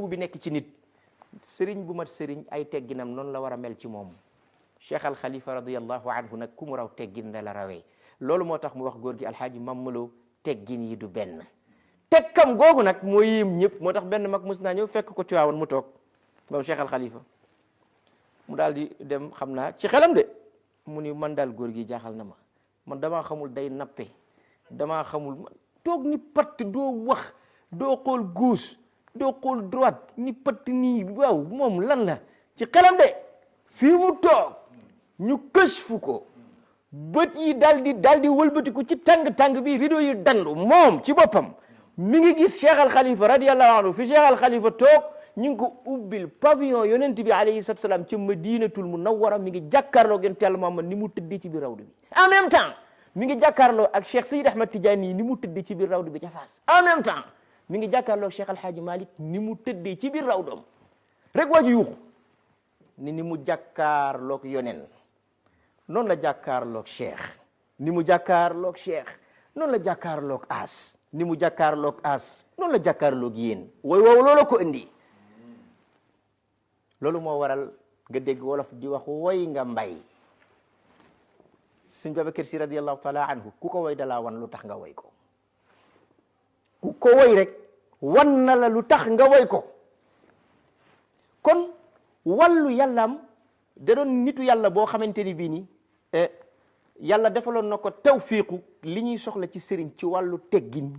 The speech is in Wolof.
bi nekk ci nit sëriñ bu mat sëriñ ay tegginam noonu la war a mel ci moom. Cheikh Al Khalifa radiyallahu anhu nag ku mu raw teggin la rawee loolu moo tax mu wax góor gi alxaaji Mamadou teggin yi du benn tekkam googu nag moo yéem ñëpp moo tax benn mag mos naa ñëw fekk ko Tiwaawan mu toog moom Cheikh Al Khalifa mu daal di dem xam naa ci xelam de mu ni man daal góor gi jaaxal na ma man damaa xamul day nappe damaa xamul toog ni patt doo wax doo xool gauche doo xool droite ni patt nii waaw moom lan la ci xelam de fii mu toog ñu kës fu ko bët yi dal di wëlbatiku ci tàng bi rideau yi dandu moom ci boppam mi ngi gis Cheikh Al Khalifa radiyallahu anhu fi Cheikh Al Khalifa toog ñu ngi ko ubbil pavillon yonent bi alayhi salatu salaam ci Madinatul Munawwara mi ngi jàkkaarloo yonent Yàlla Muhammad ni mu tëddee ci biir rawdu bi en même temps mi ngi jàkkaarloo ak Cheikh Seydi Ahmad Tidiane yi ni mu tëddee ci biir rawdu bi ca Faas en même temps mi ngi jàkkaarloo ak Cheikh Alhaaji Malick ni mu tëddee ci biir rawdoom rek waa ji yuuxu ni mu jàkkaarloog yonen noonu la jàkkaarloog Cheikh ni mu jàkkaarloog Cheikh noonu la jàkkaarloog As ni mu jàkkaarloog As noonu la jàkkaarloog yéen way woowu loolu ko indi loolu moo waral nga dégg wolof di wax woy nga mbay Sëñ Babacar Si radiyallahu taala anhu ku ko woy dalaa wan lu tax nga woy ko ku ko woy rek wan na la lu tax nga woy ko kon wàllu yàllaam da doon nitu yàlla boo xamante ni bii nii yàlla defaloon na ko tawfiiqu li ñuy soxla ci sëriñ ci wàllu teggin